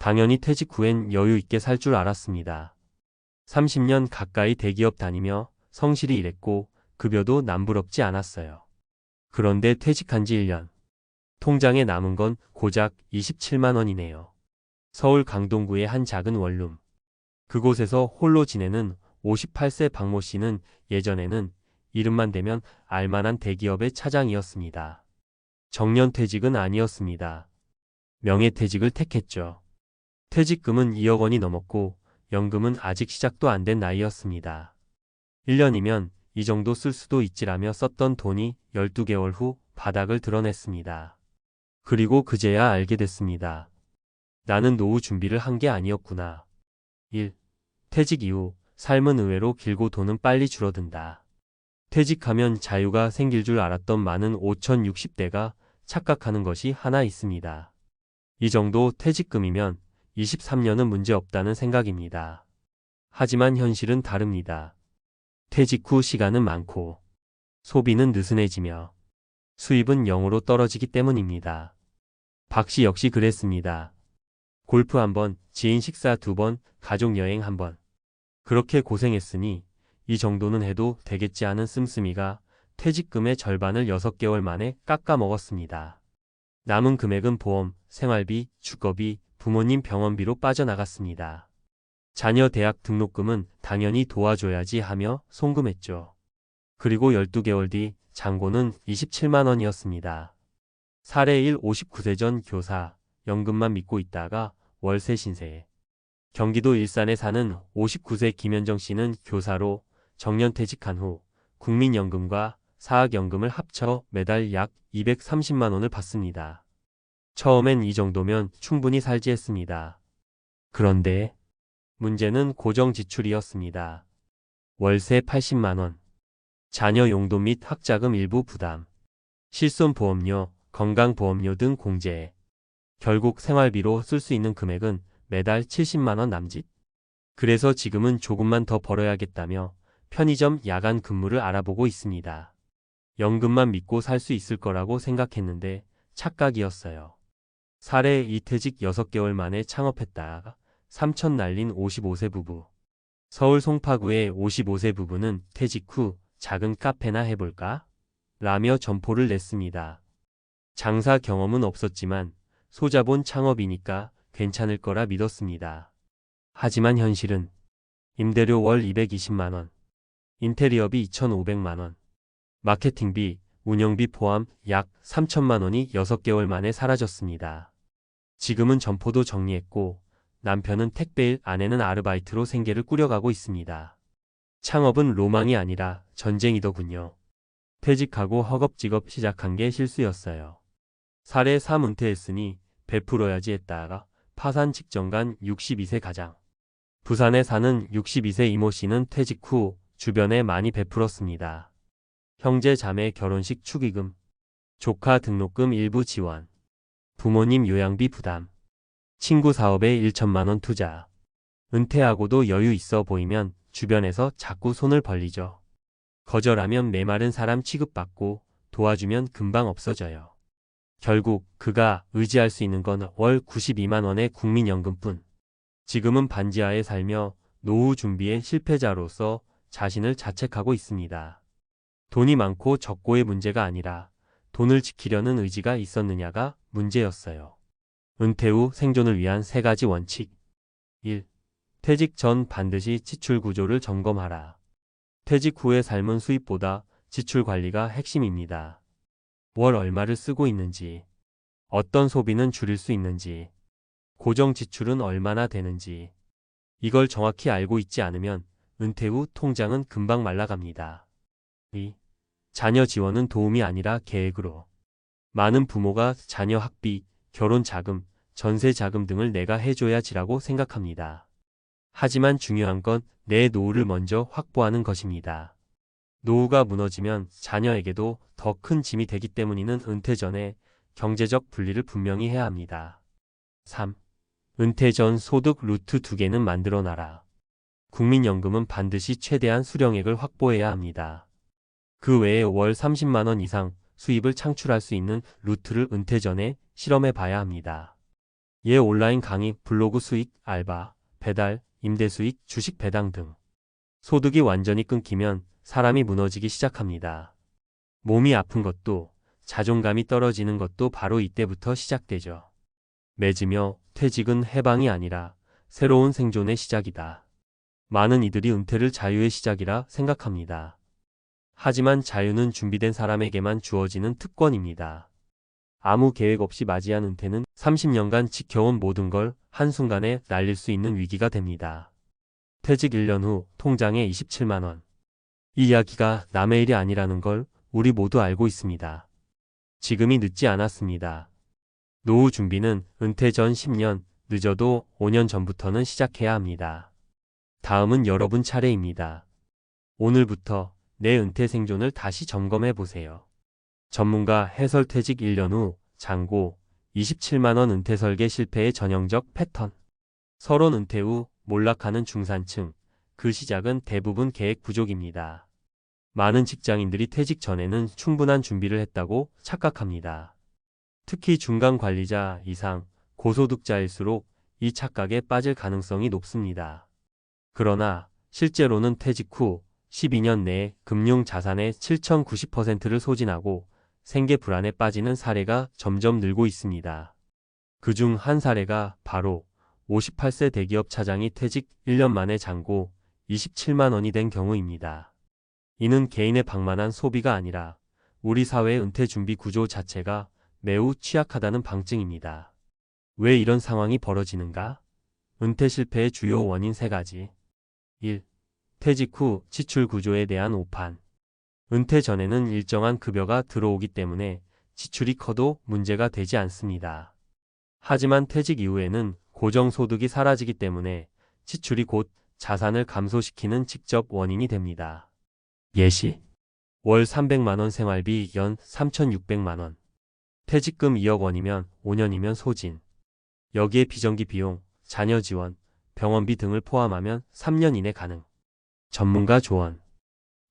당연히 퇴직 후엔 여유 있게 살 줄 알았습니다. 30년 가까이 대기업 다니며 성실히 일했고 급여도 남부럽지 않았어요. 그런데 퇴직한 지 1년. 통장에 남은 건 고작 27만 원이네요. 서울 강동구의 한 작은 원룸. 그곳에서 홀로 지내는 58세 박모 씨는 예전에는 이름만 대면 알만한 대기업의 차장이었습니다. 정년퇴직은 아니었습니다. 명예퇴직을 택했죠. 퇴직금은 2억 원이 넘었고 연금은 아직 시작도 안 된 나이였습니다. 1년이면 이 정도 쓸 수도 있지라며 썼던 돈이 12개월 후 바닥을 드러냈습니다. 그리고 그제야 알게 됐습니다. 나는 노후 준비를 한 게 아니었구나. 1. 퇴직 이후 삶은 의외로 길고 돈은 빨리 줄어든다. 퇴직하면 자유가 생길 줄 알았던 많은 5060대가 착각하는 것이 하나 있습니다. 이 정도 퇴직금이면 23년은 문제없다는 생각입니다. 하지만 현실은 다릅니다. 퇴직 후 시간은 많고 소비는 느슨해지며 수입은 0으로 떨어지기 때문입니다. 박 씨 역시 그랬습니다. 골프 1번, 지인 식사 2번, 가족 여행 1번. 그렇게 고생했으니 이 정도는 해도 되겠지 하는 씀씀이가 퇴직금의 절반을 6개월 만에 깎아 먹었습니다. 남은 금액은 보험, 생활비, 주거비, 부모님 병원비로 빠져나갔습니다. 자녀 대학 등록금은 당연히 도와줘야지 하며 송금했죠. 그리고 12개월 뒤 잔고는 27만 원이었습니다. 사례 1 59세 전 교사, 연금만 믿고 있다가 월세 신세. 경기도 일산에 사는 59세 김현정 씨는 교사로 정년퇴직한 후 국민연금과 사학연금을 합쳐 매달 약 230만 원을 받습니다. 처음엔 이 정도면 충분히 살지 했습니다. 그런데 문제는 고정 지출이었습니다. 월세 80만 원, 자녀 용돈 및 학자금 일부 부담, 실손보험료, 건강보험료 등 공제. 결국 생활비로 쓸 수 있는 금액은 매달 70만 원 남짓. 그래서 지금은 조금만 더 벌어야겠다며 편의점 야간 근무를 알아보고 있습니다. 연금만 믿고 살 수 있을 거라고 생각했는데 착각이었어요. 사례 이퇴직 6개월 만에 창업했다가 3천 날린 55세 부부. 서울 송파구의 55세 부부는 퇴직 후 작은 카페나 해볼까? 라며 점포를 냈습니다. 장사 경험은 없었지만 소자본 창업이니까 괜찮을 거라 믿었습니다. 하지만 현실은 임대료 월 220만 원, 인테리어비 2,500만 원, 마케팅비, 운영비 포함 약 3천만 원이 6개월 만에 사라졌습니다. 지금은 점포도 정리했고 남편은 택배일, 아내는 아르바이트로 생계를 꾸려가고 있습니다. 창업은 로망이 아니라 전쟁이더군요. 퇴직하고 허겁지겁 시작한 게 실수였어요. 사례 3 은퇴했으니 베풀어야지 했다가 파산 직전간 62세 가장. 부산에 사는 62세 이모 씨는 퇴직 후 주변에 많이 베풀었습니다. 형제 자매 결혼식 축의금, 조카 등록금 일부 지원, 부모님 요양비 부담, 친구 사업에 1천만 원 투자. 은퇴하고도 여유 있어 보이면 주변에서 자꾸 손을 벌리죠. 거절하면 메마른 사람 취급받고 도와주면 금방 없어져요. 결국 그가 의지할 수 있는 건 월 92만 원의 국민연금뿐. 지금은 반지하에 살며 노후 준비의 실패자로서 자신을 자책하고 있습니다. 돈이 많고 적고의 문제가 아니라 돈을 지키려는 의지가 있었느냐가 문제였어요. 은퇴 후 생존을 위한 3가지 원칙. 1. 퇴직 전 반드시 지출 구조를 점검하라. 퇴직 후의 삶은 수입보다 지출 관리가 핵심입니다. 월 얼마를 쓰고 있는지, 어떤 소비는 줄일 수 있는지, 고정 지출은 얼마나 되는지. 이걸 정확히 알고 있지 않으면 은퇴 후 통장은 금방 말라갑니다. 2. 자녀 지원은 도움이 아니라 계획으로. 많은 부모가 자녀 학비, 결혼 자금, 전세 자금 등을 내가 해줘야지라고 생각합니다. 하지만 중요한 건 내 노후를 먼저 확보하는 것입니다. 노후가 무너지면 자녀에게도 더 큰 짐이 되기 때문이는 은퇴 전에 경제적 분리를 분명히 해야 합니다. 3. 은퇴 전 소득 루트 2개는 만들어 놔라. 국민연금은 반드시 최대한 수령액을 확보해야 합니다. 그 외에 월 30만 원 이상 수입을 창출할 수 있는 루트를 은퇴 전에 실험해 봐야 합니다. 예 온라인 강의, 블로그 수익, 알바, 배달, 임대 수익, 주식 배당 등. 소득이 완전히 끊기면 사람이 무너지기 시작합니다. 몸이 아픈 것도, 자존감이 떨어지는 것도 바로 이때부터 시작되죠. 맺으며 퇴직은 해방이 아니라 새로운 생존의 시작이다. 많은 이들이 은퇴를 자유의 시작이라 생각합니다. 하지만 자유는 준비된 사람에게만 주어지는 특권입니다. 아무 계획 없이 맞이한 은퇴는 30년간 지켜온 모든 걸 한순간에 날릴 수 있는 위기가 됩니다. 퇴직 1년 후 통장에 27만 원. 이 이야기가 남의 일이 아니라는 걸 우리 모두 알고 있습니다. 지금이 늦지 않았습니다. 노후 준비는 은퇴 전 10년, 늦어도 5년 전부터는 시작해야 합니다. 다음은 여러분 차례입니다. 오늘부터 내 은퇴 생존을 다시 점검해 보세요. 전문가 해설 퇴직 1년 후 잔고 27만 원 은퇴 설계 실패의 전형적 패턴. 서론 은퇴 후 몰락하는 중산층. 그 시작은 대부분 계획 부족입니다. 많은 직장인들이 퇴직 전에는 충분한 준비를 했다고 착각합니다. 특히 중간 관리자 이상 고소득자일수록 이 착각에 빠질 가능성이 높습니다. 그러나 실제로는 퇴직 후 12년 내에 금융 자산의 7,090%를 소진하고 생계 불안에 빠지는 사례가 점점 늘고 있습니다. 그중 한 사례가 바로 58세 대기업 차장이 퇴직 1년 만에 잔고 27만 원이 된 경우입니다. 이는 개인의 방만한 소비가 아니라 우리 사회의 은퇴 준비 구조 자체가 매우 취약하다는 방증입니다. 왜 이런 상황이 벌어지는가? 은퇴 실패의 주요 원인 3가지. 1. 퇴직 후 지출 구조에 대한 오판. 은퇴 전에는 일정한 급여가 들어오기 때문에 지출이 커도 문제가 되지 않습니다. 하지만 퇴직 이후에는 고정소득이 사라지기 때문에 지출이 곧 자산을 감소시키는 직접 원인이 됩니다. 예시. 월 300만 원 생활비 연 3,600만 원. 퇴직금 2억 원이면 5년이면 소진. 여기에 비정기 비용, 자녀 지원, 병원비 등을 포함하면 3년 이내 가능. 전문가 조언.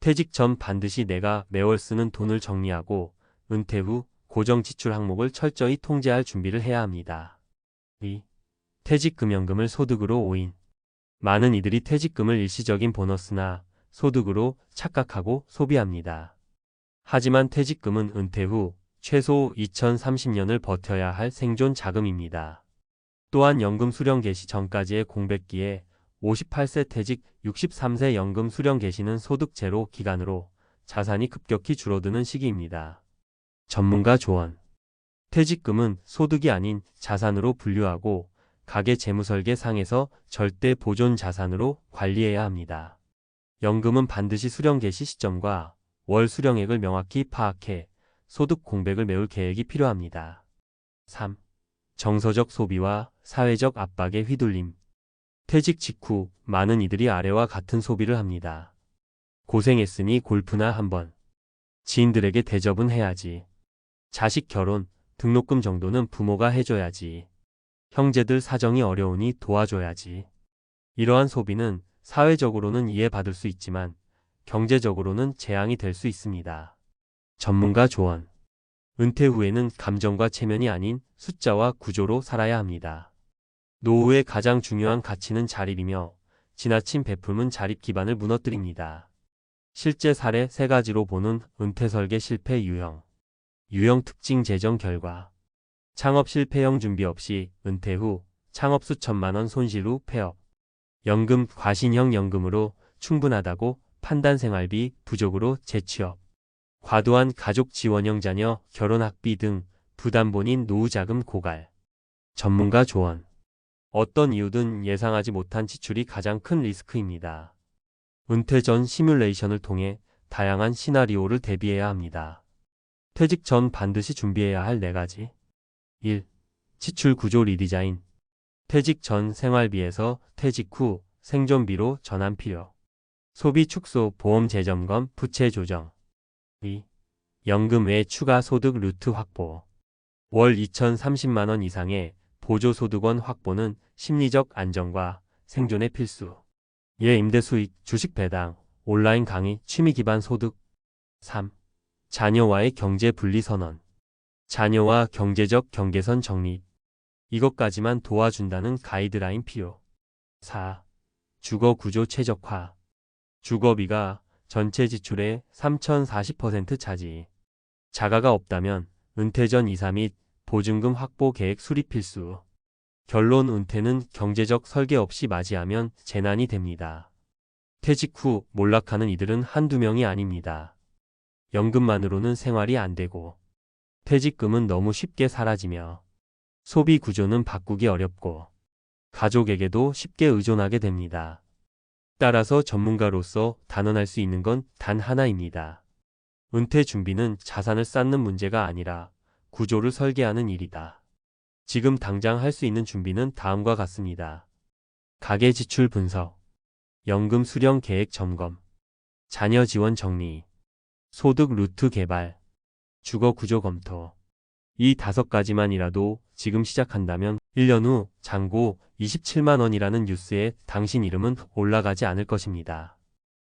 퇴직 전 반드시 내가 매월 쓰는 돈을 정리하고 은퇴 후 고정 지출 항목을 철저히 통제할 준비를 해야 합니다. 2. 퇴직금연금을 소득으로 오인. 많은 이들이 퇴직금을 일시적인 보너스나 소득으로 착각하고 소비합니다. 하지만 퇴직금은 은퇴 후 최소 2030년을 버텨야 할 생존 자금입니다. 또한 연금 수령 개시 전까지의 공백기에 58세 퇴직 63세 연금 수령 개시는 소득 제로 기간으로 자산이 급격히 줄어드는 시기입니다. 전문가 조언. 퇴직금은 소득이 아닌 자산으로 분류하고 가계 재무설계 상에서 절대 보존 자산으로 관리해야 합니다. 연금은 반드시 수령 개시 시점과 월 수령액을 명확히 파악해 소득 공백을 메울 계획이 필요합니다. 3. 정서적 소비와 사회적 압박에 휘둘림. 퇴직 직후 많은 이들이 아래와 같은 소비를 합니다. 고생했으니 골프나 한번. 지인들에게 대접은 해야지. 자식 결혼, 등록금 정도는 부모가 해줘야지. 형제들 사정이 어려우니 도와줘야지. 이러한 소비는 사회적으로는 이해받을 수 있지만 경제적으로는 재앙이 될 수 있습니다. 전문가 조언. 은퇴 후에는 감정과 체면이 아닌 숫자와 구조로 살아야 합니다. 노후의 가장 중요한 가치는 자립이며 지나친 베품은 자립 기반을 무너뜨립니다. 실제 사례 3가지로 보는 은퇴 설계 실패 유형. 유형 특징 재정 결과. 창업 실패형 준비 없이 은퇴 후 창업 수천만 원 손실 후 폐업. 연금 과신형 연금으로 충분하다고 판단 생활비 부족으로 재취업. 과도한 가족 지원형 자녀 결혼 학비 등 부담 본인 노후 자금 고갈. 전문가 조언. 어떤 이유든 예상하지 못한 지출이 가장 큰 리스크입니다. 은퇴 전 시뮬레이션을 통해 다양한 시나리오를 대비해야 합니다. 퇴직 전 반드시 준비해야 할 4가지. 1. 지출 구조 리디자인. 퇴직 전 생활비에서 퇴직 후 생존비로 전환 필요. 소비 축소, 보험 재점검, 부채 조정. 2. 연금 외 추가 소득 루트 확보. 월 2,030만 원 이상의 보조소득원 확보는 심리적 안정과 생존의 필수. 예 임대 수익, 주식 배당, 온라인 강의, 취미 기반 소득. 3. 자녀와의 경제 분리 선언. 자녀와 경제적 경계선 정립. 이것까지만 도와준다는 가이드라인 필요. 4. 주거 구조 최적화. 주거비가 전체 지출의 3040% 차지. 자가가 없다면 은퇴 전 이사 및 보증금 확보 계획 수립 필수. 결론 은퇴는 경제적 설계 없이 맞이하면 재난이 됩니다. 퇴직 후 몰락하는 이들은 한두 명이 아닙니다. 연금만으로는 생활이 안 되고 퇴직금은 너무 쉽게 사라지며 소비 구조는 바꾸기 어렵고 가족에게도 쉽게 의존하게 됩니다. 따라서 전문가로서 단언할 수 있는 건 단 하나입니다. 은퇴 준비는 자산을 쌓는 문제가 아니라 구조를 설계하는 일이다. 지금 당장 할 수 있는 준비는 다음과 같습니다. 가계 지출 분석, 연금 수령 계획 점검, 자녀 지원 정리, 소득 루트 개발, 주거 구조 검토. 이 5가지만이라도 지금 시작한다면 1년 후 잔고 27만 원이라는 뉴스에 당신 이름은 올라가지 않을 것입니다.